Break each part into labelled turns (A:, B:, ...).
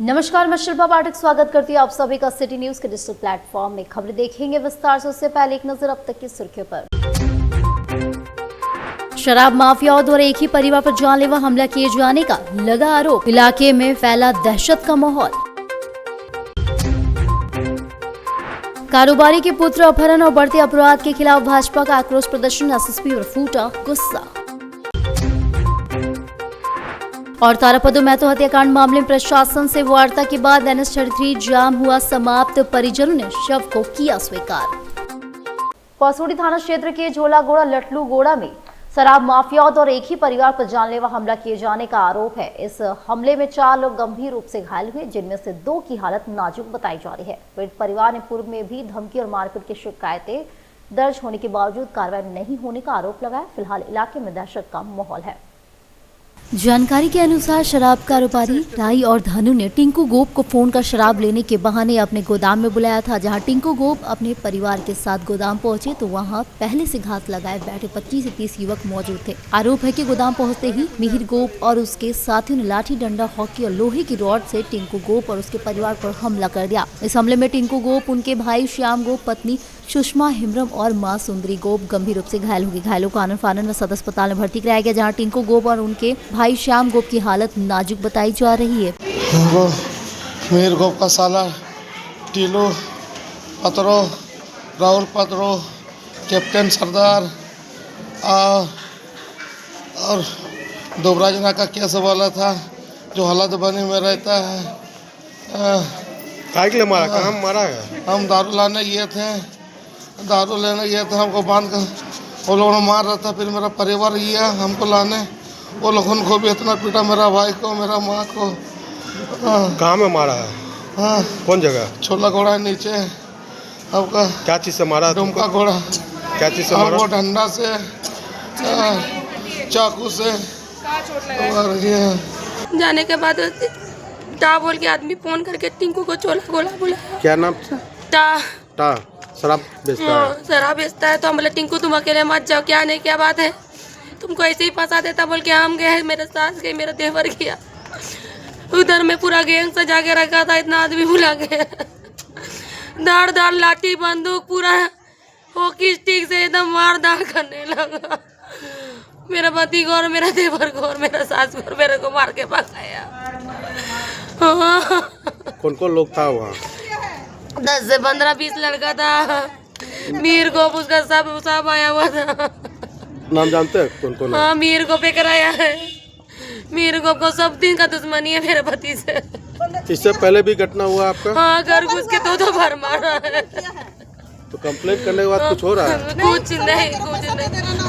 A: नमस्कार, मैं शिल्पा पाठक स्वागत करती हूँ आप सभी का सिटी न्यूज के डिजिटल प्लेटफॉर्म में। खबरें देखेंगे विस्तार से, उससे पहले एक नजर अब तक की सुर्खियों पर। शराब माफियाओं द्वारा एक ही परिवार पर जानलेवा हमला किए जाने का लगा आरोप, इलाके में फैला दहशत का माहौल। कारोबारी के पुत्र अपहरण और बढ़ते अपराध के खिलाफ भाजपा का आक्रोश प्रदर्शन, एसएसपी पर फूटा गुस्सा। और तारापदो महतो हत्याकांड मामले में प्रशासन से वार्ता के बाद NH-33 जाम हुआ समाप्त, परिजनों ने शव को किया स्वीकार। पसौड़ी थाना क्षेत्र के झोलागोड़ा लटलू गोड़ा में शराब माफियाओं द्वारा एक ही परिवार पर जानलेवा हमला किए जाने का आरोप है। इस हमले में 4 लोग गंभीर रूप से घायल हुए, जिनमें से 2 की हालत नाजुक बताई जा रही है। पीड़ित परिवार ने पूर्व में भी धमकी और मारपीट की शिकायतें दर्ज होने के बावजूद कार्रवाई नहीं होने का आरोप लगाया। फिलहाल इलाके में दहशत का माहौल है। जानकारी के अनुसार शराब कारोबारी राई और धनु ने टिंकू गोप को फोन कर शराब लेने के बहाने अपने गोदाम में बुलाया था। जहां टिंकू गोप अपने परिवार के साथ गोदाम पहुंचे तो वहां पहले से घात लगाए बैठे 25 से 30 युवक मौजूद थे। आरोप है कि गोदाम पहुंचते ही मिहिर गोप और उसके साथियों ने लाठी डंडा, हॉकी और लोहे की रॉड से टिंकू गोप और उसके परिवार पर हमला कर दिया। इस हमले में टिंकू गोप, उनके भाई श्याम गोप, पत्नी सुषमा हिमरम और मां सुंदरी गोप गंभीर रूप से घायल हो गए। घायलों को आनंद फानन में सदर अस्पताल में भर्ती कराया गया, जहां टिंकू गोप और उनके भाई श्याम गोप की हालत नाजुक बताई जा रही है।
B: मिहिर गोप का साला टीलू पत्रो, राहुल पत्रो, कैप्टन सरदार और दोबराजना का केस वाला था जो हालत बनी में रहता है।
C: मारा कहाँ मारा है?
B: हम दारू लेने गए थे, हमको बांध कर वो लोगों ने मार रहा था। फिर मेरा परिवार गया हमको लाने, वो लोगों को भी इतना पीटा, मेरा भाई को, मेरा माँ को।
C: कहाँ में मारा है?
B: हाँ,
C: कौन जगह?
B: छोला घोड़ा नीचे। आपका
C: क्या चीज़ से मारा?
B: डुमका घोड़ा।
C: क्या चीज़ से मारा?
B: वो डंडा से, चाकू से।
D: जाने के बाद टा बोल के आदमी फोन करके टिंकू को छोला गोला बुलाया।
C: क्या नाम? टा शराब बेचता है।
D: शराब बेचता है। तो हम बोले टिंकू तुम अकेले मत जाओ, क्या नहीं क्या बात है, तुमको ऐसे ही फंसा देता बोल के हम गए। मेरे सास गए, मेरा देवर गया, उधर में पूरा गैंग सजा के रखा था, इतना आदमी बुला गया। दाड़ दाड़ लाठी बंदूक पूरा हॉकी स्टिक से एकदम मार दाड़ करने लगा। मेरा पति को और मेरा देवर को और मेरा सास को मेरे को मार के भगाया।
C: कौन कौन लोग था वहाँ?
D: 10 से 15-20 लड़का था। मीर को उसका सब आया हुआ था।
C: नाम जानते हैं कौन कौन?
D: हाँ, मीर को पे कराया है। मीर को सब दिन का दुश्मनी है मेरे पति से।
C: इससे पहले भी घटना हुआ आपका?
D: हाँ, घर घुस के 2 बार मारा है।
C: तो कंप्लेंट करने के बाद कुछ हो रहा है?
D: कुछ नहीं।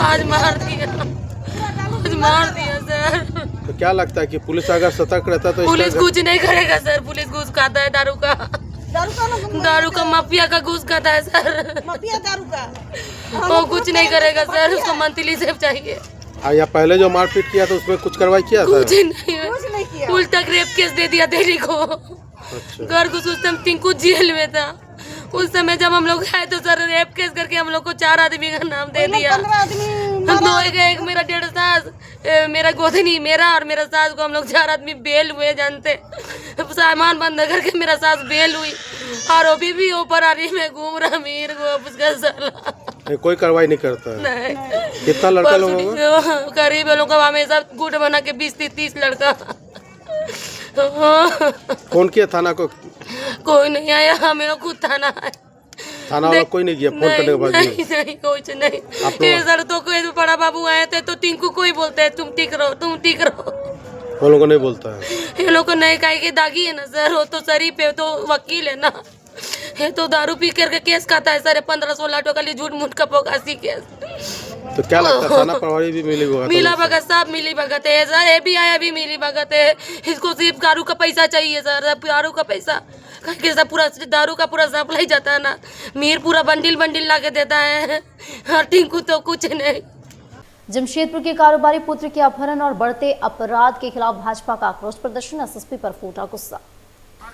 D: आज मार दिया सर।
C: तो क्या लगता है कि पुलिस अगर सतर्क रहता तो
D: पुलिस कुछ नहीं करेगा सर। पुलिस घूस खाता है, दारू का माफिया का घूस खाता है सर।
E: माफिया दारू का
D: वो कुछ नहीं करेगा सर, उसको मंथली सेव चाहिए।
C: या पहले जो मारपीट किया था उसमें कुछ कार्रवाई किया था?
D: कुछ नहीं किया। उल्टा रेप केस दे दिया देरी को।
C: अच्छा।
D: घर घुस उस टाइम टिंकू जेल में था। उस समय जब हम लोग आए तो सर रेप केस करके हम लोग को 4 आदमी का नाम दे दिया।
E: 15 आदमी
D: एक मेरा 1.5 सास, मेरा गोदनी, मेरा और मेरा सास को हम लोग 4 आदमी बेल हुए। जानते सामान बंद करके मेरा सास बेल हुई और अभी भी ऊपर आरी में घूम रहा मीर को उसका साला।
C: कोई कार्रवाई नहीं करता है?
D: नहीं।
C: कितना लड़का लोग होगा?
D: करीब लोग का हमेशा गुट बना के 20-30 लड़का।
C: फोन किया थाना को?
D: कोई नहीं आया, हमें खुद थाना है।
C: थाना वाला कोई नहीं किया फोन करने के बाद?
D: नहीं कुछ नहीं। ये सर तो कोई बड़ा बाबू आए थे तो टिंकू को ही बोलते हैं तुम ठीक रहो।
C: वो लोगों को नहीं बोलता है?
D: ये लोग को नहीं कहे कि दागी है ना सर, वो तो शरीफ है, तो वकील है ना। ये तो दारू पी करके केस खाता है सर, 15-16 टका लिए झूठ मूठ का पोकासी केस।
C: तो क्या लगता है थाना प्रभारी भी
D: मिला भगत साहब मिली भगत है सर। ये भी आया भी मिली भगत है। इसको सिर्फ दारू का पैसा चाहिए सर, दारू का पैसा कैसा पूरा दारू का पूरा सप्लाई जाता है ना। मीर पूरा बंडिल ला के देता है और टिंकू तो कुछ नहीं।
A: जमशेदपुर के कारोबारी पुत्र के अपहरण और बढ़ते अपराध के खिलाफ भाजपा का आक्रोश प्रदर्शन, एसएसपी पर फूटा गुस्सा।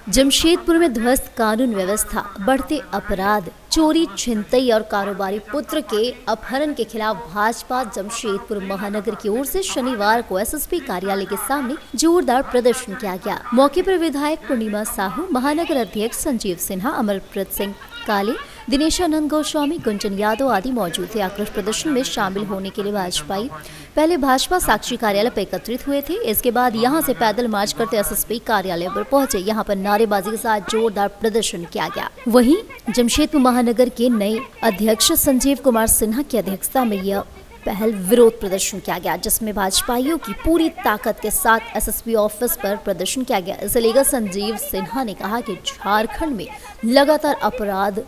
A: जमशेदपुर में ध्वस्त कानून व्यवस्था, बढ़ते अपराध, चोरी, छिनतई और कारोबारी पुत्र के अपहरण के खिलाफ भाजपा जमशेदपुर महानगर की ओर से शनिवार को एसएसपी कार्यालय के सामने जोरदार प्रदर्शन किया गया। मौके पर विधायक पूर्णिमा साहू, महानगर अध्यक्ष संजीव सिन्हा, अमरप्रीत सिंह काले, दिनेशानंद गोस्वामी, गुंजन यादव आदि मौजूद थे। आक्रोश प्रदर्शन में शामिल होने के लिए भाजपाई पहले भाजपा साक्षी कार्यालय पर एकत्रित हुए थे। इसके बाद यहां से पैदल मार्च करते एसएसपी कार्यालय पर पहुंचे। यहां पर नारेबाजी के साथ जोरदार प्रदर्शन किया गया। वहीं जमशेदपुर महानगर के नए अध्यक्ष संजीव कुमार सिन्हा की अध्यक्षता में यह पहल विरोध प्रदर्शन किया गया, जिसमें भाजपाइयों की पूरी ताकत के साथ एसएसपी ऑफिस पर प्रदर्शन किया गया। इसे लेकर संजीव सिन्हा ने कहा कि झारखंड में लगातार अपराध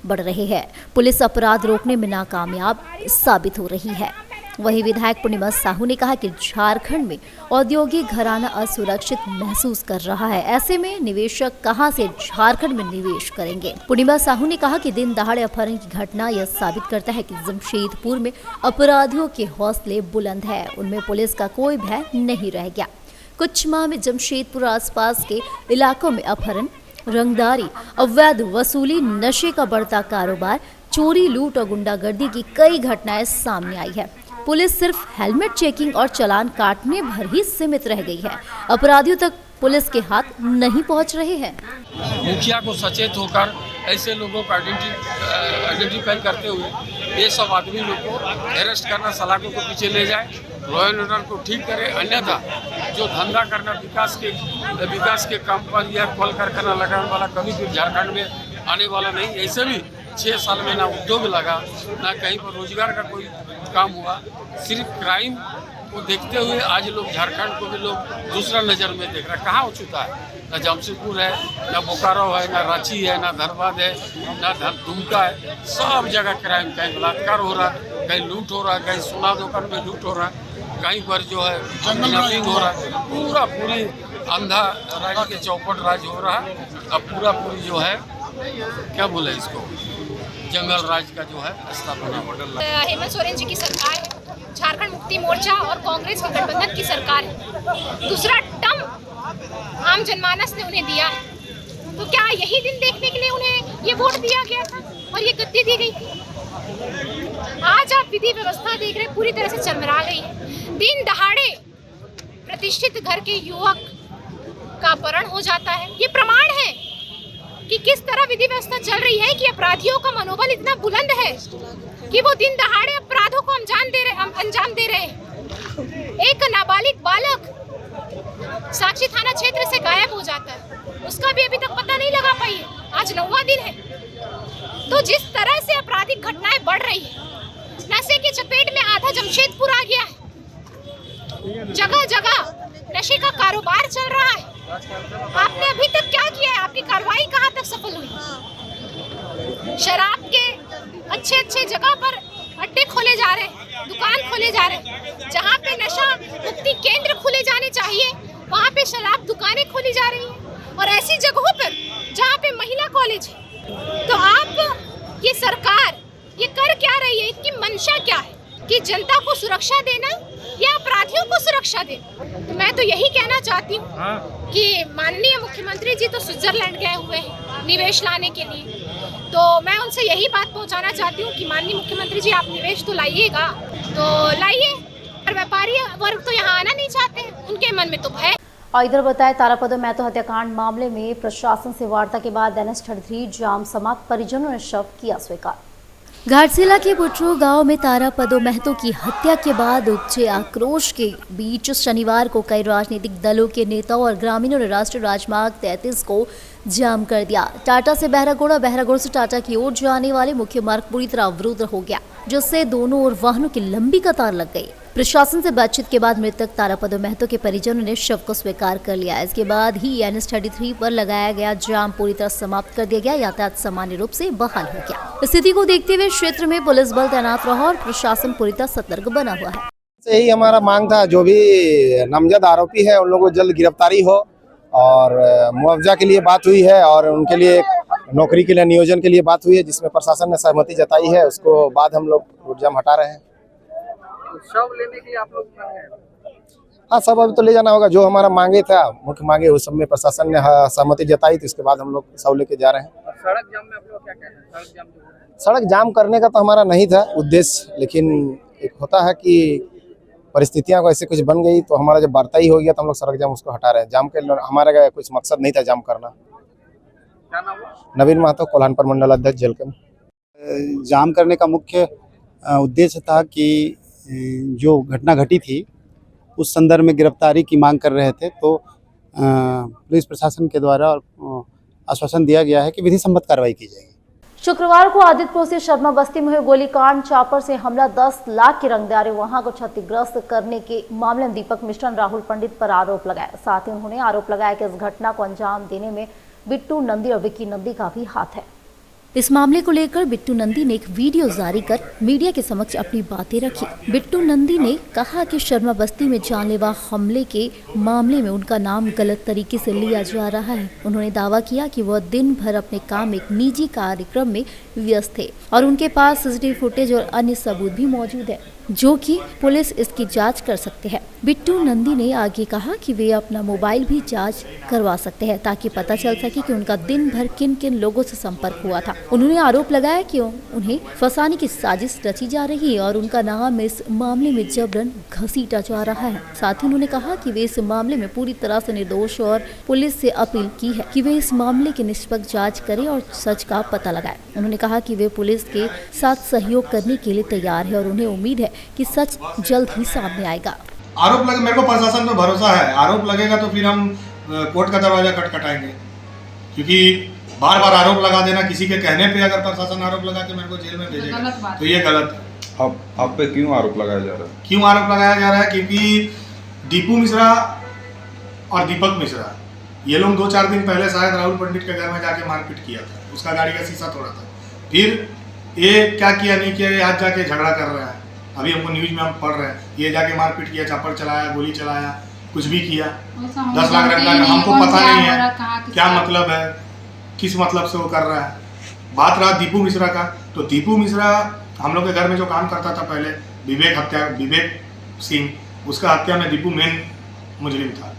A: बढ़ रहे हैं, पुलिस अपराध रोकने में नाकामयाब साबित हो रही है। वहीं विधायक पूर्णिमा साहू ने कहा कि झारखंड में औद्योगिक घराना असुरक्षित महसूस कर रहा है, ऐसे में निवेशक कहां से झारखंड में निवेश करेंगे। पूर्णिमा साहू ने कहा कि दिन दहाड़े अपहरण की घटना यह साबित करता है कि जमशेदपुर में अपराधियों के हौसले बुलंद है, उनमें पुलिस का कोई भय नहीं रह गया। कुछ माह में जमशेदपुर आसपास के इलाकों में अपहरण, रंगदारी, अवैध वसूली, नशे का बढ़ता कारोबार, चोरी, लूट और गुंडागर्दी की कई घटनाएं सामने आई है। पुलिस सिर्फ हेलमेट चेकिंग और चालान काटने भर ही सीमित रह गई है, अपराधियों तक पुलिस के हाथ नहीं पहुंच रहे हैं।
F: मुखिया को सचेत होकर ऐसे लोगों को आइडेंटिफाई करते हुए ये सब आदमी लोग को अरेस्ट करना, सलाखों को पीछे ले जाए, लॉ एंड ऑर्डर को ठीक करे। अन्यथा जो धंधा करना विकास के काम पर या कॉल कारखाना लगाने वाला कभी भी झारखंड में आने वाला नहीं। ऐसे भी 6 साल में ना उद्योग लगा, ना कहीं पर रोजगार का कोई काम हुआ। सिर्फ क्राइम को देखते हुए आज लोग झारखंड को भी लोग दूसरा नज़र में देख रहे हैं। कहाँ हो चुका है? ना जमशेदपुर है, ना बोकारो है, ना रांची है, ना धनबाद है, ना दुमका है। सब जगह क्राइम, कहीं बलात्कार हो रहा है, कहीं लूट हो रहा है, कहीं सोना दुकान में लूट हो रहा है, कहीं पर जो है किडनैपिंग हो रहा है। पूरी अंधा राज के चौपट राज हो रहा है। अब पूरी जो है क्या बोले इसको, जंगल राज का जो है स्थापना मॉडल।
G: हेमंत सोरेन जी की सरकार है, झारखंड मुक्ति मोर्चा और कांग्रेस के गठबंधन की सरकार है। दूसरा टर्म आम जनमानस ने उन्हें दिया है, तो क्या यही दिन देखने के लिए उन्हें ये वोट दिया गया था और ये गद्दी दी गई थी? आज आप विधि व्यवस्था देख रहे, पूरी तरह से चरमरा गई है। दिन दहाड़े प्रतिष्ठित घर के युवक का अपहरण हो जाता है। ये प्रमाण है कि किस तरह विधि व्यवस्था चल रही है, कि अपराधियों का मनोबल इतना बुलंद है कि वो दिन दहाड़े अपराधों को अंजाम दे रहे हैं। एक नाबालिग बालक साक्षी थाना क्षेत्र से गायब हो जाता है, उसका भी अभी तक पता नहीं लगा पाई है। आज 9वां दिन है। तो जिस तरह से आपराधिक घटनाएं बढ़ रही है, नशे की चपेट में आधा जमशेदपुर आ गया है, जगह जगह नशे का कारोबार चल रहा है। आपने अभी तक क्या किया है? आपकी कार्रवाई कहाँ तक सफल हुई? शराब के अच्छे जगह पर अड्डे खोले जा रहे हैं, दुकान खोले जा रहे हैं। जहाँ पे नशा मुक्ति केंद्र खुले जाने चाहिए, वहाँ पे शराब दुकानें खोली जा रही हैं। और ऐसी जगहों पर जहाँ पे महिला कॉलेज है। तो आप ये सरकार ये कर क्या रही है? इसकी मंशा क्या है? कि जनता को सुरक्षा देना या अपराधियों को सुरक्षा देना? तो मैं तो यही कहना चाहती हूँ कि माननीय मुख्यमंत्री जी तो स्विट्जरलैंड गए हुए हैं निवेश लाने के लिए, तो मैं उनसे यही बात पहुँचाना चाहती हूँ कि माननीय मुख्यमंत्री जी, आप निवेश तो लाइएगा, तो लाइए, और व्यापारी वर्ग तो यहाँ आना नहीं चाहते हैं, उनके मन में तो भय।
A: और इधर बताए तारापदो महतो हत्याकांड मामले में प्रशासन से वार्ता के बाद NH-33 जाम समाप्त, परिजनों ने शव किया स्वीकार। घाटशिला के पुट्रू गांव में तारापदो महतो की हत्या के बाद उपजे आक्रोश के बीच शनिवार को कई राजनीतिक दलों के नेताओं और ग्रामीणों ने राष्ट्रीय राजमार्ग 33 को जाम कर दिया। टाटा से बहरागोड़ा, बहरागोड़ा से टाटा की ओर जाने वाले मुख्य मार्ग पूरी तरह अवरुद्ध हो गया, जिससे दोनों ओर वाहनों की लंबी कतार लग गई। प्रशासन से बातचीत के बाद मृतक तारापदो महतो के परिजनों ने शव को स्वीकार कर लिया। इसके बाद ही NH-33 पर लगाया गया जाम पूरी तरह समाप्त कर दिया गया। यातायात सामान्य रूप से बहाल हो गया। स्थिति को देखते हुए क्षेत्र में पुलिस बल तैनात रहा और प्रशासन पूरी तरह सतर्क बना हुआ है।
C: यही हमारा मांग था, जो भी नामजद आरोपी है उन लोगों को जल्द गिरफ्तारी हो, और मुआवजा के लिए बात हुई है और उनके लिए नौकरी के लिए नियोजन के लिए बात हुई है, जिसमें प्रशासन ने सहमति जताई है। उसको बाद हम लोग रोड जाम हटा रहे हैं।
H: शव लेने के लिए आप लोग
C: हाँ, सब अभी तो ले जाना होगा। जो हमारा मांगे था, मुख्य मांगे, उस सब में प्रशासन ने सहमति जताई, तो इसके बाद हम लोग सब लेके जा रहे हैं।
H: सड़क जाम में आप लोग क्या कहना है? सड़क जाम जो हो रहा है।
C: सड़क जाम करने का तो हमारा नहीं था उद्देश्य, लेकिन एक होता है कि परिस्थितियां को ऐसे कुछ बन गई तो हमारा जब वार्ता ही हो गया तो हम लोग सड़क जाम उसको हटा रहे हैं। जाम के हमारा कुछ मकसद नहीं था जाम करना।
H: क्या नाम हुआ?
C: नवीन महतो, कोल्हान प्रमंडल अध्यक्ष जलकम।
I: जाम करने का मुख्य उद्देश्य था कि जो घटना घटी थी उस संदर्भ में गिरफ्तारी की मांग कर रहे थे, तो पुलिस प्रशासन के द्वारा आश्वासन दिया गया है कि विधि सम्मत कार्रवाई की जाएगी।
A: शुक्रवार को आदित्यपुर से शर्मा बस्ती में हुए गोलीकांड, चापर से हमला, 10 लाख की रंगदारी वहां को क्षतिग्रस्त करने के मामले में दीपक मिश्रा, राहुल पंडित पर आरोप लगाया। साथ ही उन्होंने आरोप लगाया कि इस घटना को अंजाम देने में बिट्टू नंदी और विक्की नंदी का भी हाथ है। इस मामले को लेकर बिट्टू नंदी ने एक वीडियो जारी कर मीडिया के समक्ष अपनी बातें रखी। बिट्टू नंदी ने कहा कि शर्मा बस्ती में जानलेवा हमले के मामले में उनका नाम गलत तरीके से लिया जा रहा है। उन्होंने दावा किया कि वह दिन भर अपने काम एक निजी कार्यक्रम में व्यस्त थे और उनके पास सीसीटीवी फुटेज और अन्य सबूत भी मौजूद है, जो कि पुलिस इसकी जांच कर सकते हैं। बिट्टू नंदी ने आगे कहा कि वे अपना मोबाइल भी जांच करवा सकते हैं ताकि पता चल सके कि उनका दिन भर किन किन लोगों से संपर्क हुआ था। उन्होंने आरोप लगाया कि उन्हें फंसाने की साजिश रची जा रही है और उनका नाम इस मामले में जबरन घसीटा जा रहा है। साथ ही उन्होंने कहा कि वे इस मामले में पूरी तरह से निर्दोष और पुलिस से अपील की है कि वे इस मामले की निष्पक्ष जाँच करें और सच का पता लगाए। उन्होंने कहा कि वे पुलिस के साथ सहयोग करने के लिए तैयार है और उन्हें उम्मीद है कि सच जल्द ही सामने आएगा।
J: आरोप लगे, मेरे को प्रशासन पे भरोसा है। आरोप लगेगा तो फिर हम कोर्ट का दरवाजा खटखटाएंगे, क्योंकि बार बार आरोप लगा देना, किसी के कहने पे अगर प्रशासन आरोप लगा के मेरे को जेल में भेजेगा तो ये गलत है।
K: आप पे क्यों आरोप लगाया जा रहा है?
J: क्यों आरोप लगाया जा रहा है? क्योंकि दीपू मिश्रा और दीपक मिश्रा ये लोग 2-4 दिन पहले शायद राहुल पंडित के घर में जाके मारपीट किया था, उसका गाड़ी का शीशा तोड़ा था। फिर ये क्या किया नहीं किया, ये आज जाके झगड़ा कर रहा है। अभी हमको न्यूज में हम पढ़ रहे हैं, ये जाके मारपीट किया, चापर चलाया, गोली चलाया, कुछ भी किया। 10 लाख रंगा, हमको पता नहीं है क्या मतलब है, किस मतलब से वो कर रहा है। बात रहा दीपू मिश्रा का, तो दीपू मिश्रा हम लोग के घर में जो काम करता था पहले, विवेक सिंह, उसका हत्या में दीपू मेन मुजरिम था।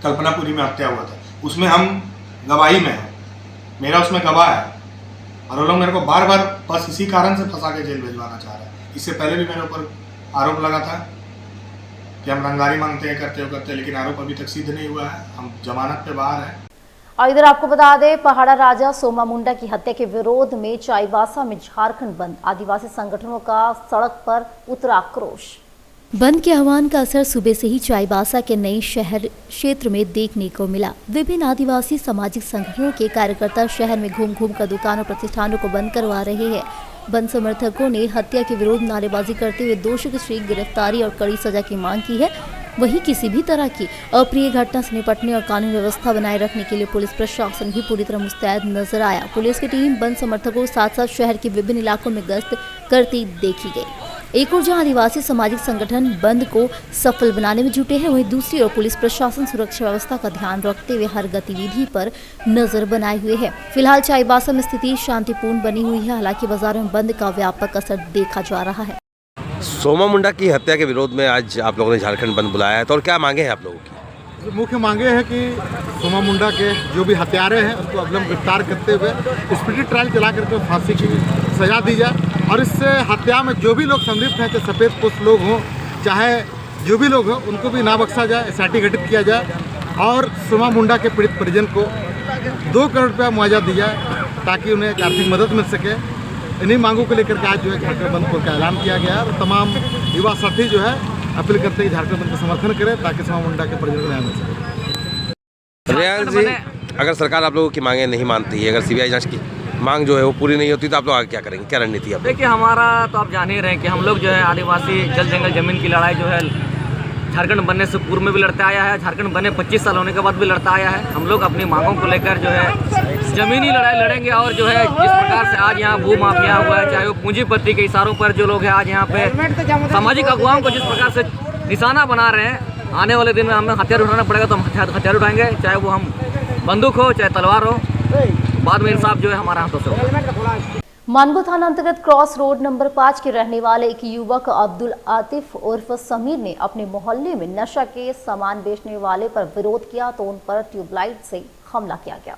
J: कल्पनापुरी में हत्या हुआ था, उसमें हम गवाही में हैं, मेरा उसमें गवाह है। और वो लोग मेरे को बार बार बस इसी कारण से फंसा के जेल भिजवाना चाह रहे हैं। इससे पहले भी मेरे ऊपर आरोप लगा था कि हम रंगदारी मांगते हैं, करते हैं, लेकिन आरोप अभी तक सिद्ध नहीं हुआ है। हम जमानत पे बाहर हैं।
A: और इधर आपको बता दें, पहाड़ा राजा सोमा मुंडा की हत्या के विरोध में चाईबासा में झारखंड बंद, आदिवासी संगठनों का सड़क पर उतरा आक्रोश। बंद के आह्वान का असर सुबह से ही चाईबासा के नए शहर क्षेत्र में देखने को मिला। विभिन्न आदिवासी सामाजिक संगठनों के कार्यकर्ता शहर में घूम घूम कर दुकानों प्रतिष्ठानों को बंद करवा रहे हैं। बंद समर्थकों ने हत्या के विरोध नारेबाजी करते हुए दोषियों की शीघ्र गिरफ्तारी और कड़ी सजा की मांग की है। वहीं किसी भी तरह की अप्रिय घटना से निपटने और कानून व्यवस्था बनाए रखने के लिए पुलिस प्रशासन भी पूरी तरह मुस्तैद नजर आया। पुलिस की टीम बंद समर्थकों के साथ साथ शहर के विभिन्न इलाकों में गश्त करती देखी गई। एक ओर जहां आदिवासी सामाजिक संगठन बंद को सफल बनाने में जुटे हैं, वहीं दूसरी ओर पुलिस प्रशासन सुरक्षा व्यवस्था का ध्यान रखते हुए हर गतिविधि पर नजर बनाए हुए है। फिलहाल चाईबासा में स्थिति शांतिपूर्ण बनी हुई है, हालांकि बाजारों में बंद का व्यापक असर देखा जा रहा है।
L: सोमा मुंडा की हत्या के विरोध में आज आप लोगों ने झारखंड बंद बुलाया है, तो और क्या मांगे हैं आप लोगों की?
M: मुख्य मांगे हैं कि सोमा मुंडा के जो भी हत्यारे हैं उसको अविलंब गिरफ्तार करते हुए स्पीडी ट्रायल चला करके फांसी की सजा दी जाए और इस हत्या में जो भी लोग संलिप्त हैं, चाहे सफ़ेद पोस्ट लोग हों चाहे जो भी लोग हों, उनको भी ना बख्शा जाए, SIT गठित किया जाए और सोमा मुंडा के पीड़ित परिजन को 2 करोड़ रुपया मुआवजा दिया जाए ताकि उन्हें एक आर्थिक मदद मिल सके। इन्हीं मांगों को लेकर के आज जो है झारखंड बंद का ऐलान किया गया और तमाम युवा साथी जो है अपील करते हैं झारखंड बंद का समर्थन करें ताकि सोमा मुंडा के परिजन को न्याय मिल सके।
L: रियाज जी, अगर सरकार आप लोगों की मांगे नहीं मानती है, अगर CBI जांच की मांग जो है वो पूरी नहीं होती, तो आप लोग आगे क्या करेंगे, क्या रणनीति है?
H: देखिए, हमारा तो आप जान ही रहे हैं कि हम लोग जो है आदिवासी जल जंगल जमीन की लड़ाई जो है झारखंड बनने से पूर्व में भी लड़ता आया है, झारखंड बने 25 साल होने के बाद भी लड़ता आया है। हम लोग अपनी मांगों को लेकर जो है जमीनी लड़ाई लड़ेंगे और जो है जिस प्रकार से आज यहाँ भू माफिया हुआ है, चाहे वो पूंजीपति के इशारों पर जो लोग हैं आज यहाँ पे सामाजिक अगुवाओं को जिस प्रकार से निशाना बना रहे हैं, आने वाले दिन में हमें हथियार उठाना पड़ेगा तो हम हथियार उठाएंगे, चाहे वो हम बंदूक हो चाहे तलवार हो, बाद में इंसाफ जो है हमारा हाथों से होगा।
A: मानगो थाना अंतर्गत क्रॉस रोड नंबर 5 के रहने वाले एक युवक अब्दुल आतिफ उर्फ समीर ने अपने मोहल्ले में नशा के सामान बेचने वाले पर विरोध किया तो उन पर ट्यूबलाइट से हमला किया गया।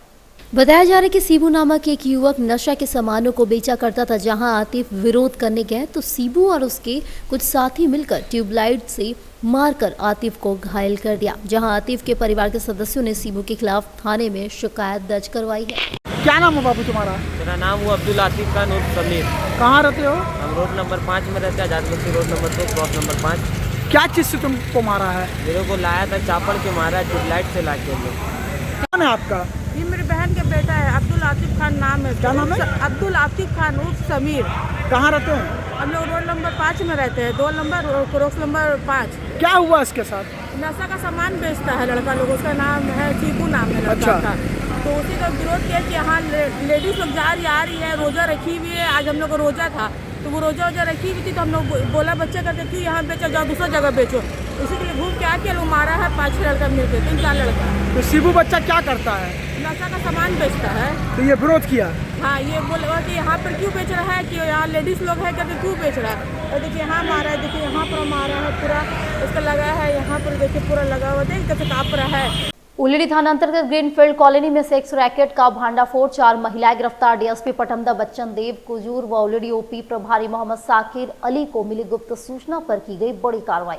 A: बताया जा रहा है कि सीबू नामक एक युवक नशा के सामानों को बेचा करता था। जहां आतिफ विरोध करने गए तो सीबू और उसके कुछ साथी मिलकर ट्यूबलाइट से मारकर आतिफ को घायल कर दिया। जहां आतिफ के परिवार के सदस्यों ने सीबू के खिलाफ थाने में शिकायत दर्ज करवाई है।
N: क्या नाम है बाबू तुम्हारा?
H: मेरा नाम हुआ अब्दुल आतिफ खान उर्फ समीर।
N: कहाँ रहते हो?
H: हम रोड नंबर 5 में रहते हैं, आजाद बस्ती रोड नंबर 2 क्रॉस नंबर 5।
N: क्या चीज़ से तुमको मारा है?
H: मेरे को लाया था चापड़ के मारा, ट्यूबलाइट से ला के।
N: कौन है आपका?
E: ये मेरी बहन के बेटा है, अब्दुल आतिफ खान नाम है।
N: क्या नाम है?
E: अब्दुल आतिफ खान उर्फ समीर।
N: कहाँ रहते हो?
E: हम लोग रोड नंबर 5 में रहते हैं, 2 नंबर क्रॉस नंबर 5।
N: क्या हुआ इसके साथ?
E: नशा का सामान बेचता है लड़का लोग, उसका नाम है चीकू नाम है लड़का का। तो उसी का विरोध किया कि यहाँ लेडीज लोग जा रही आ रही है, रोजा रखी हुई है। आज हम लोग को रोजा था तो वो रोजा रखी हुई थी, तो हम लोग बोला बच्चे करके कि यहाँ बेचो, जाओ दूसरा जगह बेचो। उसी के लिए घूम के आके लोग मारा है 5-6 लड़का मिलकर, 3-4 लड़का।
N: तो शिबू बच्चा क्या करता है?
E: नशा का सामान बेचता है।
N: तो ये विरोध किया?
E: हाँ, ये बोला कि यहाँ पर क्यों बेच रहा है, कि यहाँ लेडीज लोग है करके क्यों बेच रहा है। और देखिए यहाँ मारा है, देखिए यहाँ पर मारा है, पूरा इसका लगा है, यहाँ पर देखिए पूरा लगा हुआ, देख कैसे काँप रहा है।
A: उलेडी थाना अंतर्गत ग्रीनफील्ड कॉलोनी में सेक्स रैकेट का भांडाफोड़, 4 महिलाएं गिरफ्तार। डीएसपी पटमदा बच्चन देव कुजूर व उलेडी ओपी प्रभारी मोहम्मद साकिर अली को मिली गुप्त सूचना पर की गई बड़ी कार्रवाई।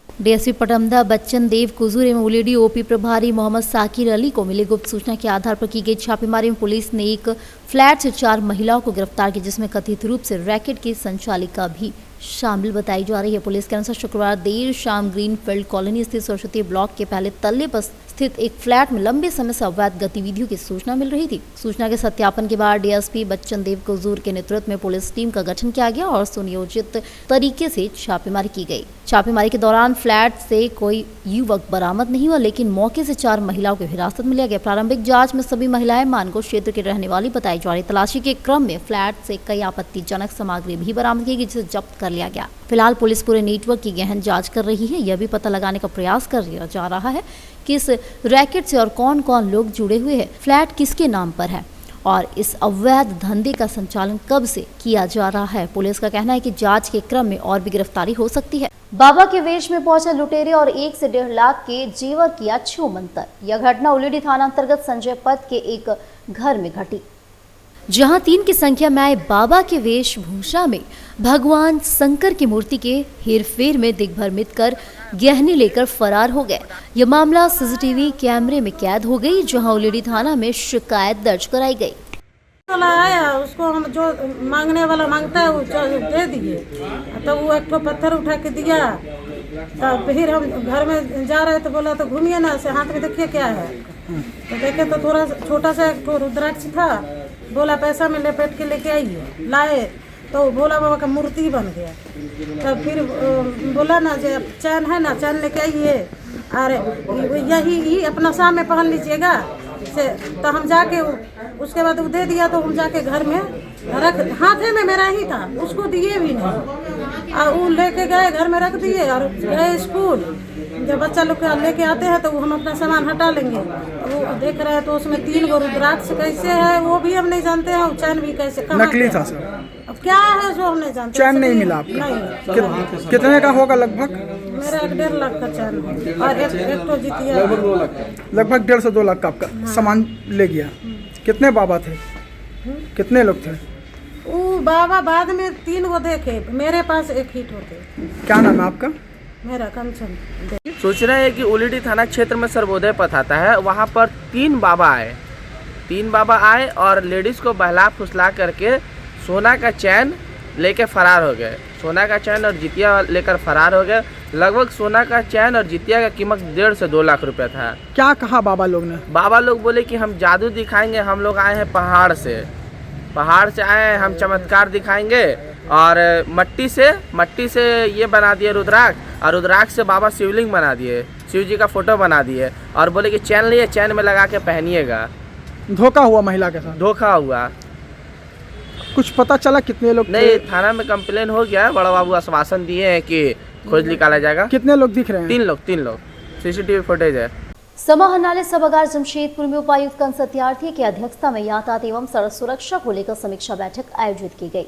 A: डीएसपी पटमदा बच्चन देव कुजूर एवं उलेडी ओपी प्रभारी मोहम्मद साकिर अली को मिली गुप्त सूचना के आधार पर की गई छापेमारी में पुलिस ने एक फ्लैट से 4 महिलाओं को गिरफ्तार किया, जिसमें कथित रूप से रैकेट की संचालिका भी शामिल बताई जा रही है। पुलिस के अनुसार शुक्रवार देर शाम ग्रीनफील्ड कॉलोनी स्थित सरस्वती ब्लॉक के पहले तल्ले पर स्थित एक फ्लैट में लंबे समय से अवैध गतिविधियों की सूचना मिल रही थी। सूचना के सत्यापन के बाद डीएसपी बच्चन देव कुजूर के नेतृत्व में पुलिस टीम का गठन किया गया और सुनियोजित तरीके से छापेमारी की गई। छापेमारी के दौरान फ्लैट से कोई युवक बरामद नहीं हुआ, लेकिन मौके से 4 महिलाओं को हिरासत में लिया गया। प्रारंभिक जांच में सभी महिलाएं मानगो क्षेत्र के रहने वाली बताई जा रही। तलाशी के क्रम में फ्लैट से कई आपत्तिजनक सामग्री भी बरामद की गई, जिसे जब्त कर लिया गया। फिलहाल पुलिस पूरे नेटवर्क की गहन जांच कर रही है। यह भी पता लगाने का प्रयास कर लिया जा रहा है कि इस रैकेट से और कौन कौन लोग जुड़े हुए हैं, फ्लैट किसके नाम पर है और इस अवैध धंधे का संचालन कब से किया जा रहा है। पुलिस का कहना है कि जांच के क्रम में और भी गिरफ्तारी हो सकती है। बाबा के वेश में पहुंचे लुटेरे और 1 से 1.5 लाख के जेवर किया छूमंतर। यह घटना उलेडी थाना अंतर्गत संजय पथ के एक घर में घटी, जहां 3 की संख्या में आए बाबा के वेशभूषा में भगवान शंकर की मूर्ति के हेरफेर में दिग्भ्रमित कर गहने लेकर फरार हो गए। यह मामला सीसीटीवी कैमरे में कैद हो गई, जहां उलेडी थाना में शिकायत दर्ज कराई गई।
E: आया उसको हम जो मांगने वाला मांगता है वो दे दिए, तो वो एक पत्थर उठा के दिया। तो फिर हम घर में जा रहे तो बोला तो घूमिए ना, से हाथ में देखिए क्या है। तो देखे तो थोड़ा छोटा सा एक रुद्राक्ष था, बोला पैसा में लपेट के लेके आइए। लाए तो भोला बाबा का मूर्ति बन गया। तब फिर बोला ना जो चैन है ना, चैन लेके आइए और यही अपना शाम में पहन लीजिएगा से। तो हम जाके उसके बाद वो दे दिया, तो हम जाके घर में रख, हाथे में मेरा ही था, उसको दिए भी नहीं और वो लेके गए घर में रख दिए और गए स्कूल। जब बच्चा लोग लेके आते हैं तो हम अपना सामान हटा लेंगे। वो देख रहे हैं तो उसमें 3 गो रुद्राक्ष कैसे है वो भी हम नहीं जानते हैं, चैन भी कैसे
N: नकली था सर।
E: अब क्या है जो हम नहीं जानते।
N: चैन नहीं मिला आपको?
E: नहीं।
N: कितने का होगा लगभग?
E: मेरा 1.5 लाख का चैन है और एक तो जीतिया
N: लगभग 1.5 से 2 लाख का आपका सामान ले गया। कितने बाबा थे, कितने लोग थे?
E: वो बाबा बाद में 3 गो देखे, मेरे पास 1 ही होते।
N: क्या नाम है आपका?
E: मेरा कंचन।
H: सूचना है कि उलेडी थाना क्षेत्र में सर्वोदय पथ आता है, वहाँ पर 3 बाबा आए और लेडीज को बहला फुसला करके सोना का चैन लेके फरार हो गए। सोना का चैन और जितिया लेकर फरार हो गए। लगभग सोना का चैन और जितिया का कीमत 1.5 से 2 लाख रुपए था।
N: क्या कहा बाबा लोग ने?
H: बाबा लोग बोले कि हम जादू दिखाएंगे, हम लोग आए हैं पहाड़ से आए हैं, हम चमत्कार दिखाएंगे। और मट्टी से ये बना दिए रुद्राक्ष, और रुद्राक्ष से बाबा शिवलिंग बना दिए, शिव जी का फोटो बना दिए और बोले कि चैन लिए, चैन में लगा के पहनिएगा।
N: धोखा हुआ महिला के साथ?
H: धोखा हुआ।
N: कुछ पता चला कितने लोग?
H: नहीं, थाना में कंप्लेन हो गया। बड़ा बाबू आश्वासन दिए हैं कि खोज निकाला जाएगा।
N: कितने लोग दिख रहे हैं?
H: 3 लोग। सीसीटीवी फुटेज है।
A: समाहरणालय सभागार जमशेदपुर में उपायुक्त कंस सत्यार्थी की अध्यक्षता में यातायात एवं सड़क सुरक्षा को लेकर समीक्षा बैठक आयोजित की गई।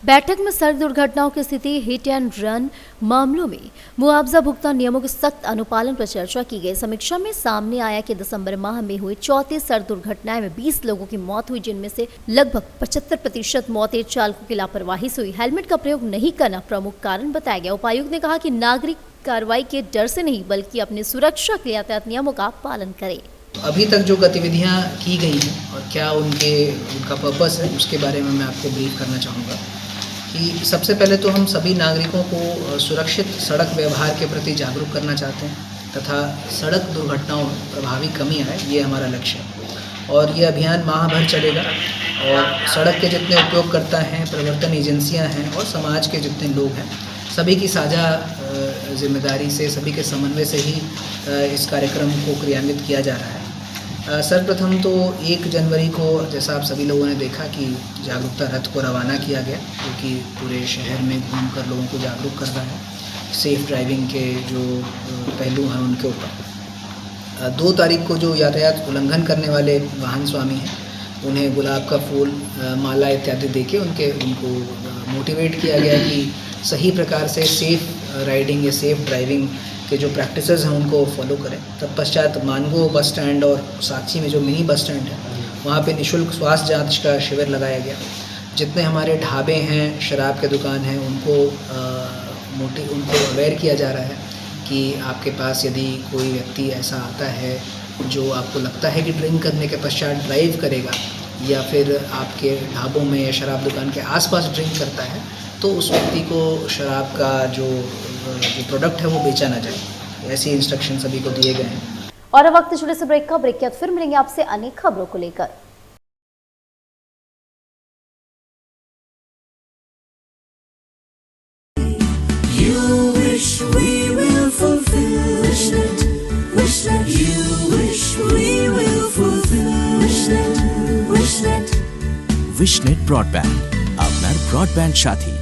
A: बैठक में सड़क दुर्घटनाओं की स्थिति, हिट एंड रन मामलों में मुआवजा भुगतान नियमों के सख्त अनुपालन पर चर्चा की गई। समीक्षा में सामने आया कि दिसंबर माह में हुई 34 सड़क दुर्घटनाएं में 20 लोगों की मौत हुई, जिनमें से लगभग 75% मौतें चालकों की लापरवाही से हुई। हेलमेट का प्रयोग नहीं करना प्रमुख कारण बताया गया। उपायुक्त ने कहा कि नागरिक कार्रवाई के डर से नहीं बल्कि अपनी सुरक्षा के यातायात नियमों का पालन करें।
O: अभी तक जो गतिविधियां की गई हैं और क्या उनका पर्पस है, उसके बारे में मैं आपको ब्रीफ करना चाहूँगा कि सबसे पहले तो हम सभी नागरिकों को सुरक्षित सड़क व्यवहार के प्रति जागरूक करना चाहते हैं तथा सड़क दुर्घटनाओं में प्रभावी कमी आए, ये हमारा लक्ष्य है। और ये अभियान माह भर चलेगा और सड़क के जितने उपयोगकर्ता हैं, प्रवर्तन एजेंसियां हैं और समाज के जितने लोग हैं, सभी की साझा जिम्मेदारी से, सभी के समन्वय से ही इस कार्यक्रम को क्रियान्वित किया जा रहा है। सर्वप्रथम तो 1 जनवरी को जैसा आप सभी लोगों ने देखा कि जागरूकता रथ को रवाना किया गया, जो कि पूरे शहर में घूमकर लोगों को जागरूक कर रहा है सेफ ड्राइविंग के जो पहलू हैं उनके ऊपर। 2 तारीख को जो यातायात उल्लंघन करने वाले वाहन स्वामी हैं, उन्हें गुलाब का फूल, माला इत्यादि देके उनको मोटिवेट किया गया कि सही प्रकार से सेफ राइडिंग या सेफ ड्राइविंग के जो प्रैक्टिसेस हैं उनको फॉलो करें। तत्पश्चात मानगो बस स्टैंड और साक्षी में जो मिनी बस स्टैंड है, वहाँ पे निःशुल्क स्वास्थ्य जांच का शिविर लगाया गया। जितने हमारे ढाबे हैं, शराब के दुकान हैं, उनको अवेयर किया जा रहा है कि आपके पास यदि कोई व्यक्ति ऐसा आता है जो आपको लगता है कि ड्रिंक करने के पश्चात ड्राइव करेगा या फिर आपके ढाबों में या शराब दुकान के आसपास ड्रिंक करता है, तो उस व्यक्ति को शराब का जो प्रोडक्ट है वो बेचा ना जाए। ऐसे इंस्ट्रक्शन सभी को दिए गए हैं।
A: और अब वक्त छोटे से ब्रेक का। ब्रेक के बाद फिर मिलेंगे आपसे अनेक खबरों को लेकर।
P: विशनेट ब्रॉडबैंड, আপনার ব্রডব্যান্ড সাথী।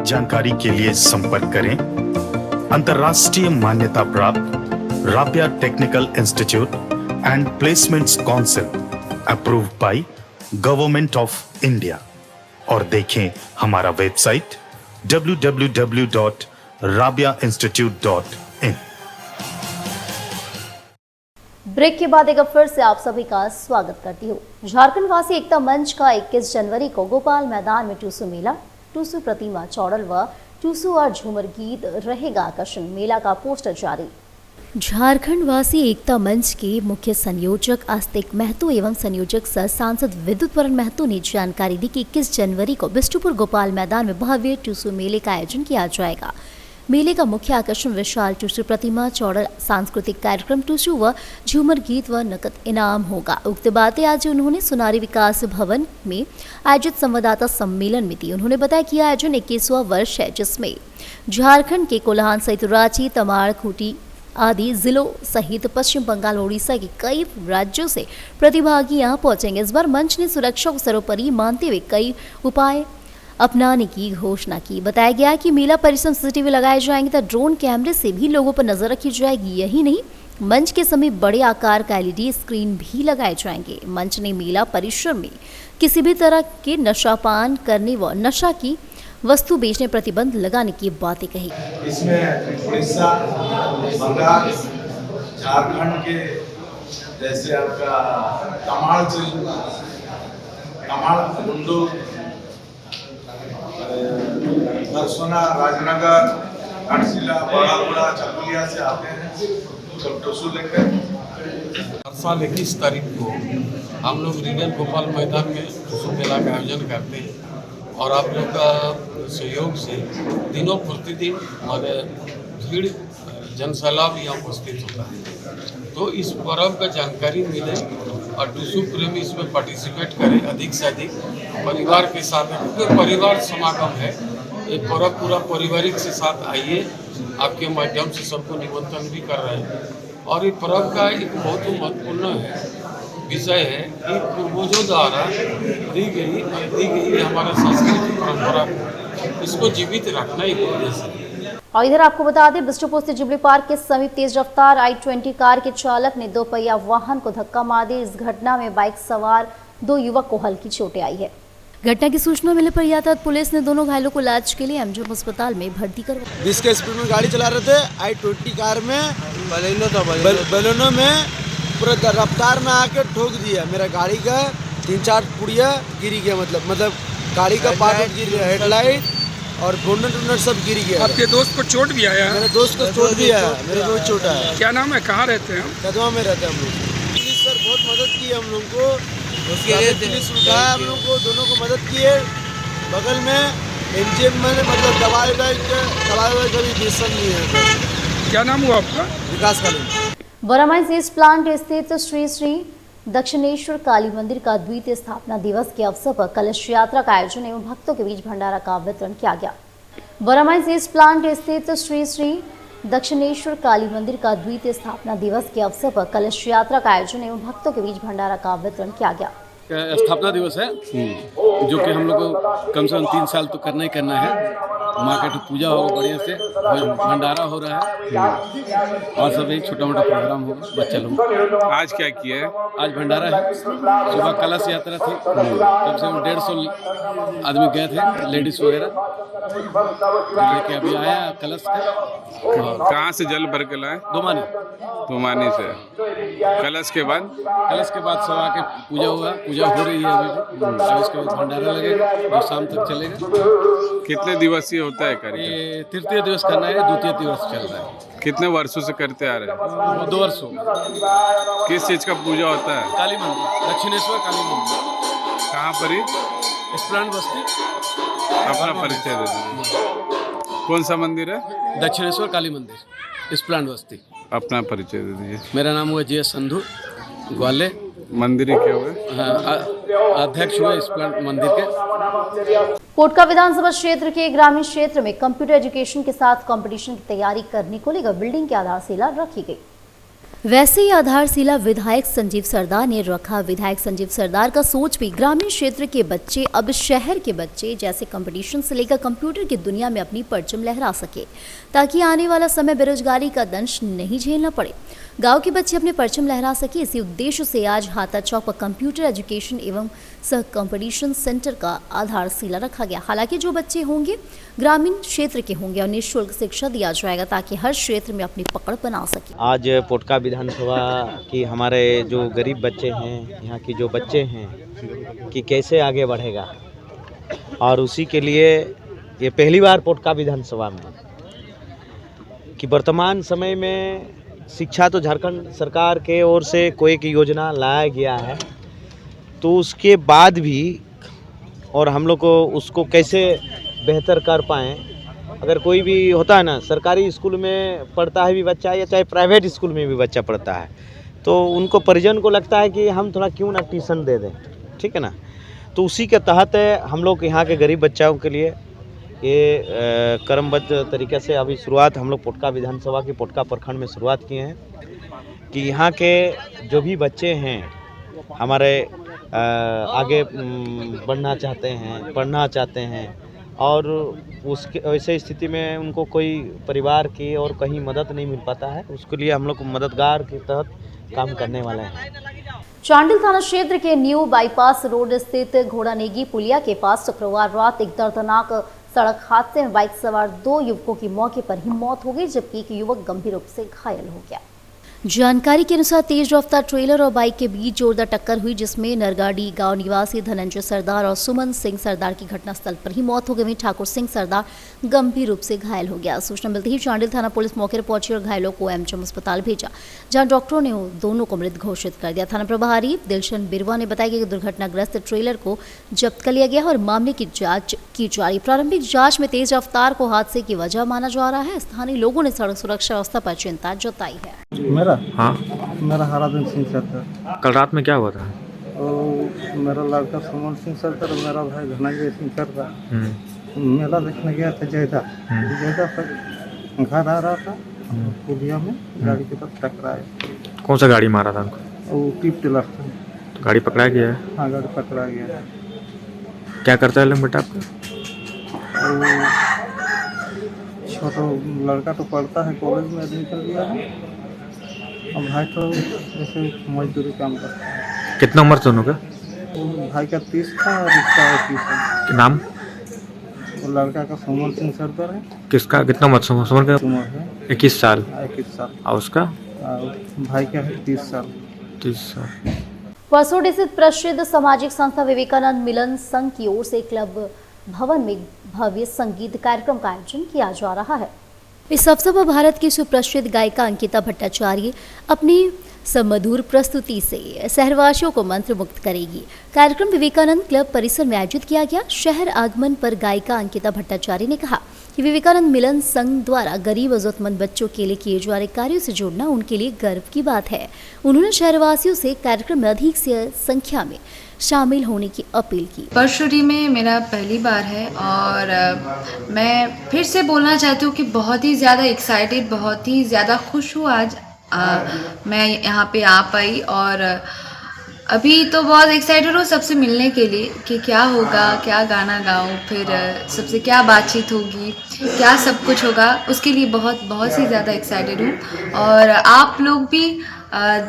Q: जानकारी के लिए संपर्क करें अंतर्राष्ट्रीय मान्यता प्राप्त Rabia technical institute and placements council approved by government of India और देखें हमारा वेबसाइट www.rabiainstitute.in।
A: ब्रेक के बाद एक बार फिर से आप सभी का स्वागत करती हूँ। झारखंड वासी एकता मंच का 21 जनवरी को गोपाल मैदान में टूसू मेला, टूसू प्रतिमा चौड़ल व टूसू और झूमर गीत रहेगा आकर्षण। मेला का पोस्टर जारी। झारखंड वासी एकता मंच के मुख्य संयोजक आस्तिक महतो एवं संयोजक सह सांसद विद्युत वरण महतो ने जानकारी दी कि 21 जनवरी को बिष्टुपुर गोपाल मैदान में भव्य टूसू मेले का आयोजन किया जाएगा। मेले का मुख्य आकर्षण विशाल टूसू प्रतिमा चौड़ल, सांस्कृतिक कार्यक्रम, टूसू व झूमर गीत व नकद इनाम होगा। उक्त बातें आज उन्होंने सुनारी विकास भवन में आयोजित संवाददाता सम्मेलन में दी। उन्होंने बताया कि आयोजन 21वां वर्ष है, जिसमें झारखंड के कोल्हान सहित रांची, तमाड़, खूंटी आदि जिलों सहित पश्चिम बंगाल, ओडिशा के कई राज्यों से प्रतिभागी यहाँ पहुंचेंगे। इस बार मंच ने सुरक्षा को सर्वोपरि मानते हुए कई उपाय अपनाने की घोषणा की। बताया गया कि मेला परिसर में CCTV लगाए जाएंगे तथा ड्रोन कैमरे से भी लोगों पर नजर रखी जाएगी। यही नहीं, मंच के समीप बड़े आकार का LED स्क्रीन भी लगाए जाएंगे। मंच ने मेला परिसर में किसी भी तरह के नशापान करने व नशा की वस्तु बेचने प्रतिबंध लगाने की बातें कही।
R: इसमें उड़ीसा, बंगाल, झारखंड के जैसे आपका तमाड़, मुंडू परसोना, राजनगर, घाटशिला, बड़ापुरा, चकुलिया से आते हैं सब टोसू लेकर।
F: हर साल 21 तारीख को हम लोग रीडर गोपाल मैदान में टोसू मेला का आयोजन करते हैं और आप लोग का सहयोग से दिनों प्रतिदिन हमारे भीड़ जनसैलाब यहाँ उपस्थित होता है। तो इस पर्व का जानकारी मिले और टूसू प्रेमी इसमें पार्टिसिपेट करें अधिक से अधिक परिवार के साथ, क्योंकि परिवार समागम है। ये पर्व पूरा पारिवारिक से साथ आइए, आपके माध्यम से सबको निमंत्रण भी कर रहे हैं। और ये पर्व का एक बहुत महत्वपूर्ण विषय है कि पूर्वजों द्वारा दी गई हमारा सांस्कृतिक परंपरा को इसको जीवित रखना ही उद्देश्य है।
A: और इधर आपको बता दें, बिस्टुपुर से जुबली पार्क के समीप तेज रफ्तार i20 कार के चालक ने 2 पहिया वाहन को धक्का मार दी। इस घटना में बाइक सवार 2 युवक को हल्की चोटें आई है। घटना की सूचना मिलने पर यातायात पुलिस ने दोनों घायलों को इलाज के लिए एमजीएम अस्पताल में भर्ती करवाया।
S: 20 के स्पीड में गाड़ी चला रहे थे, i20 कार में बलेनो में पूरा रफ्तार में आके ठोक दिया। मेरा गाड़ी का 3-4 पुड़िया गिरी गया, मतलब गाड़ी का पार्ट गिर गया, हेडलाइट और बोनट सब गिर गया।
T: आपके दोस्त को चोट भी आया?
S: मेरे दोस्त को चोट भी आया, मेरे को चोट आया।
T: क्या नाम है, कहाँ रहते हैं?
S: कदवा में रहते हैं हम लोग। पुलिस सर बहुत मदद की हम लोग को, उसके लिए पुलिस उठाया हम लोग को, दोनों को मदद किए। बगल में एमजीएम में मतलब दवाई का भी बेसन नहीं है।
T: क्या नाम हुआ आपका?
S: विकास काली।
A: बरामाइंस ईस्ट प्लांट स्थित श्री श्री दक्षिणेश्वर काली मंदिर का द्वितीय स्थापना दिवस के अवसर पर कलश यात्रा का आयोजन एवं भक्तों के बीच भंडारा का वितरण किया गया। बरामाइंस ईस्ट प्लांट स्थित श्री श्री दक्षिणेश्वर काली मंदिर का द्वितीय स्थापना दिवस के अवसर पर कलश यात्रा का आयोजन एवं भक्तों के बीच भंडारा का वितरण किया गया।
U: स्थापना दिवस है जो कि हम लोग को कम से कम 3 साल तो करना ही करना है। माँ का पूजा होगा बढ़िया से, भंडारा हो रहा है और सभी छोटा मोटा प्रोग्राम होगा बच्चा लोग।
T: आज क्या किया है?
U: आज भंडारा है। सुबह कलश यात्रा थी, कम से कम 150 आदमी गए थे, लेडीज वगैरह लेके अभी आया कलश का।
T: कहाँ से जल भर के लाए?
U: दोमानी
T: से। कलश के बाद
U: सवा के पूजा हुआ, पूजा हो रही है अभी। उसके बाद भंडारा लगेगा और शाम तक चलेगा।
T: कितने दिवसीय होता है कार्यक्रम?
U: ये तृतीय दिवस करना है, द्वितीय दिवस चल रहा है।
T: कितने वर्षों से करते आ रहे हैं?
U: 2 वर्षों।
T: किस चीज का पूजा होता है?
U: काली मंदिर, दक्षिणेश्वर काली मंदिर।
T: कहाँ पर ही?
U: प्लांट बस्ती।
T: अपना परिचय दे दीजिए। कौन सा मंदिर है?
U: दक्षिणेश्वर काली मंदिर, प्लांट बस्ती।
T: अपना परिचय दे दीजिए।
U: मेरा नाम हुआ JS संधू, ग्वाले।
T: मंदिर क्या हुए?
U: अध्यक्ष हुए इस प्लांट मंदिर के।
A: कोटका विधानसभा क्षेत्र के ग्रामीण क्षेत्र में कंप्यूटर एजुकेशन के साथ कंपटीशन की तैयारी करने को लेकर बिल्डिंग की आधारशिला रखी गई। वैसे ही आधारशिला विधायक संजीव सरदार ने रखा। विधायक संजीव सरदार का सोच भी ग्रामीण क्षेत्र के बच्चे अब शहर के बच्चे जैसे कंपटीशन से लेकर कंप्यूटर की दुनिया में अपनी परचम लहरा सके, ताकि आने वाला समय बेरोजगारी का दंश नहीं झेलना पड़े, गांव के बच्चे अपने परचम लहरा सके। इसी उद्देश्य से आज हाता चौक पर कंप्यूटर एजुकेशन एवं सह कंपटीशन सेंटर का आधारशिला रखा गया। हालांकि जो बच्चे होंगे ग्रामीण क्षेत्र के होंगे और निःशुल्क शिक्षा दिया जाएगा, ताकि हर क्षेत्र में अपनी पकड़ बना सके।
V: आज पोटका विधानसभा की हमारे जो गरीब बच्चे हैं, यहाँ की जो बच्चे हैं कि कैसे आगे बढ़ेगा, और उसी के लिए ये पहली बार पोटका विधानसभा में कि वर्तमान समय में शिक्षा तो झारखंड सरकार के ओर से कोई एक योजना लाया गया है, तो उसके बाद भी और हम लोग को उसको कैसे बेहतर कर पाएँ। अगर कोई भी होता है ना, सरकारी स्कूल में पढ़ता है भी बच्चा या चाहे प्राइवेट स्कूल में भी बच्चा पढ़ता है, तो उनको परिजन को लगता है कि हम थोड़ा क्यों ना ट्यूशन दे दें, ठीक है ना। तो उसी के तहत हम लोग यहाँ के गरीब बच्चों के लिए ये क्रमबद्ध तरीके से अभी शुरुआत हम लोग पोटका विधानसभा की पोटका प्रखंड में शुरुआत किए हैं कि यहाँ के जो भी बच्चे हैं हमारे आगे बढ़ना चाहते हैं, पढ़ना चाहते हैं, और उसके ऐसे स्थिति में उनको कोई परिवार की और कहीं मदद नहीं मिल पाता है, उसके लिए हम लोग मददगार के तहत काम करने वाले हैं।
A: चांडिल थाना क्षेत्र के न्यू बाईपास रोड स्थित घोड़ानेगी पुलिया के पास शुक्रवार रात एक दर्दनाक सड़क हादसे में बाइक सवार 2 युवकों की मौके पर ही मौत हो गई, जबकि एक युवक गंभीर रूप से घायल हो गया। जानकारी के अनुसार तेज रफ्तार ट्रेलर और बाइक के बीच जोरदार टक्कर हुई, जिसमें नरगाड़ी गांव निवासी धनंजय सरदार और सुमन सिंह सरदार की घटनास्थल पर ही मौत हो गई। वहीं ठाकुर सिंह सरदार गंभीर रूप से घायल हो गया। सूचना मिलते ही चांडिल थाना पुलिस मौके पर पहुंची और घायलों को एमएमएम अस्पताल भेजा, जहां डॉक्टरों ने दोनों को मृत घोषित कर दिया। थाना प्रभारी दिलशन बिरवा ने बताया कि दुर्घटनाग्रस्त ट्रेलर को जब्त कर लिया गया और मामले की जाँच की जा रही। प्रारंभिक जाँच में तेज रफ्तार को हादसे की वजह माना जा रहा है। स्थानीय लोगों ने सड़क सुरक्षा व्यवस्था पर चिंता जताई है।
B: मेरा हराधन सिंह सरदार।
D: कल रात में क्या हुआ था?
B: और मेरा लड़का सुमन सिंह सरदार और मेरा भाई धनंजय सिंह सरदार मेला देखने गया था जयदा पर घर आ रहा था, पुलिया में गाड़ी के साथ टकराया।
D: कौन सा गाड़ी मारा था उनको?
B: वो टिप टिलर था।
D: तो गाड़ी पकड़ा गया है?
B: हाँ, गाड़ी पकड़ा गया है।
D: क्या करता है बेटा आपका?
B: छोटा लड़का तो पढ़ता है, कॉलेज में एडमिशन लिया है। अब भाई तो जैसे मजदूरी काम करता है।
D: कितना उम्र दोनों का?
B: भाई का 30 था और इसका 21 है।
D: नाम?
B: वो लड़का का सुमन सिंह सरदार है।
D: किसका कितना उम्र? सुमन का 21 साल।
B: 21 साल।
D: और उसका?
B: भाई का है 30 साल।
D: 30 साल।
A: परसोड़ी स्थित प्रसिद्ध सामाजिक संस्था विवेकानंद मिलन संघ की ओर से क्लब भवन में भव्य संगीत कार्यक्रम का आयोजन किया जा रहा है। इस अवसर पर भारत की सुप्रसिद्ध गायिका अंकिता भट्टाचार्य अपनी समधुर प्रस्तुति से शहरवासियों को मंत्र मुक्त करेगी। कार्यक्रम विवेकानंद क्लब परिसर में आयोजित किया गया। शहर आगमन पर गायिका अंकिता भट्टाचार्य ने कहा कि विवेकानंद मिलन संघ द्वारा गरीब और जरूरतमंद बच्चों के लिए किए जा रहे कार्यों से जुड़ना उनके लिए गर्व की बात है। उन्होंने शहरवासियों से कार्यक्रम में अधिक से संख्या में शामिल होने की अपील की।
W: परसोड़ी में मेरा पहली बार है और मैं फिर से बोलना चाहती हूँ कि बहुत ही ज़्यादा एक्साइटेड, बहुत ही ज़्यादा खुश हूँ आज मैं यहाँ पे आ पाई। और अभी तो बहुत एक्साइटेड हूँ सबसे मिलने के लिए कि क्या होगा, क्या गाना गाऊँ, फिर सबसे क्या बातचीत होगी, क्या सब कुछ होगा, उसके लिए बहुत ही ज़्यादा एक्साइटेड हूँ। और आप लोग भी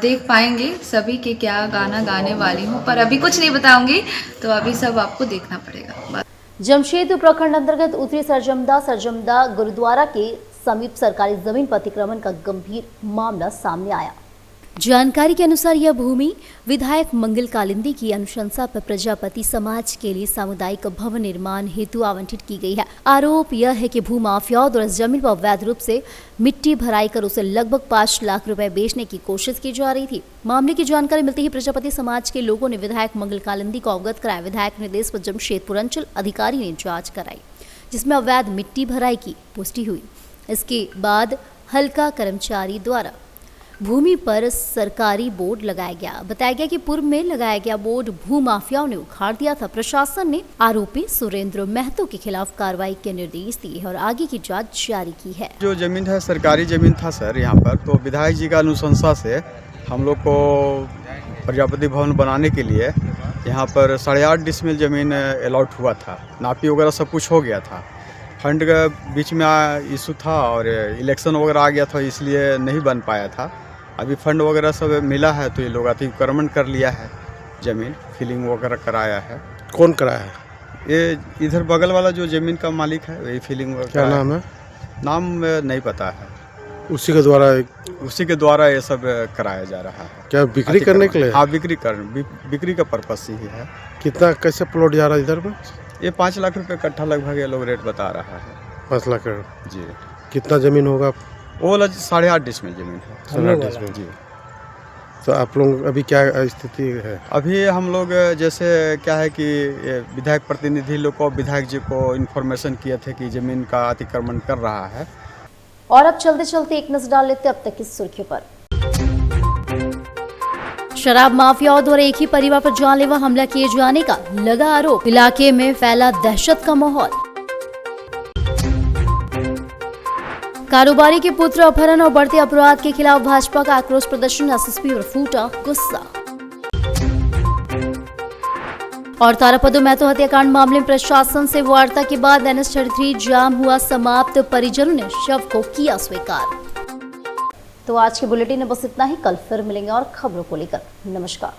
W: देख पाएंगे सभी के क्या गाना गाने वाली हूँ, पर अभी कुछ नहीं बताऊंगी, तो अभी सब आपको देखना पड़ेगा।
A: जमशेदपुर प्रखंड अंतर्गत उत्तरी सरजमदा गुरुद्वारा के समीप सरकारी जमीन पर अतिक्रमण का गंभीर मामला सामने आया। जानकारी के अनुसार यह भूमि विधायक मंगल कालिंदी की अनुशंसा पर प्रजापति समाज के लिए सामुदायिक भवन निर्माण हेतु आवंटित की गई है। आरोप यह है कि भूमाफियाओं द्वारा जमीन पर अवैध रूप से मिट्टी भराई कर उसे लगभग 5 लाख रुपए बेचने की कोशिश की जा रही थी। मामले की जानकारी मिलते ही प्रजापति समाज के लोगों ने विधायक मंगल कालिंदी को अवगत कराया। विधायक निर्देश पर जमशेदपुर अंचल अधिकारी ने जाँच कराई, जिसमें अवैध मिट्टी भराई की पुष्टि हुई। इसके बाद हल्का कर्मचारी द्वारा भूमि पर सरकारी बोर्ड लगाया गया। बताया गया कि पूर्व में लगाया गया बोर्ड भूमाफियाओं ने उखाड़ दिया था। प्रशासन ने आरोपी सुरेंद्र महतो के खिलाफ कार्रवाई के निर्देश दिए और आगे की जांच जारी की है।
X: जो जमीन है सरकारी जमीन था सर यहाँ पर, तो विधायक जी का अनुशंसा से हम लोग को प्रजापति भवन बनाने के लिए यहाँ पर 8.5 डिसमिल जमीन अलॉट हुआ था। नापी वगैरह सब कुछ हो गया था। फंड का बीच में इशू था और इलेक्शन वगैरह आ गया था, इसलिए नहीं बन पाया था। अभी फंड वगैरह सब मिला है तो ये लोग अतिक्रमण कर लिया है, जमीन फिलिंग वगैरह कराया है।
Y: कौन कराया है?
X: ये इधर बगल वाला जो जमीन का मालिक है वही फिलिंग वगैरह।
Y: क्या नाम है?
X: नाम नहीं पता है।
Y: उसी के द्वारा
X: ये सब कराया जा रहा है।
Y: क्या बिक्री करने के लिए?
X: हाँ, बिक्री का पर्पस ही है।
Y: कितना कैसे प्लॉट जा रहा है इधर में?
X: ये 5 लाख रुपए कट्ठा लगभग ये लोग रेट बता रहा है।
Y: 5 लाख
X: जी।
Y: कितना जमीन होगा?
X: वो 8.5 डिसमिल जमीन है।
Y: 8.5 डिसमिल जी। तो आप लोग अभी क्या स्थिति है?
X: अभी हम लोग जैसे क्या है कि विधायक प्रतिनिधि लोग को, विधायक जी को इन्फॉर्मेशन किए थे कि जमीन का अतिक्रमण कर रहा है।
A: और अब चलते चलते एक नजर डाल लेते अब तक की सुर्खियों पर। शराब माफियाओं द्वारा एक ही परिवार पर जानलेवा हमला किए जाने का लगा आरोप। इलाके में फैला दहशत का माहौल। कारोबारी के पुत्र अपहरण और बढ़ते अपराध के खिलाफ भाजपा का आक्रोश प्रदर्शन। एसएसपी पर फूटा गुस्सा। और तारापदो महतो हत्याकांड मामले में प्रशासन से वार्ता के बाद NH-33 जाम हुआ समाप्त। परिजनों ने शव को किया स्वीकार। तो आज के बुलेटिन में बस इतना ही। कल फिर मिलेंगे और खबरों को लेकर। नमस्कार।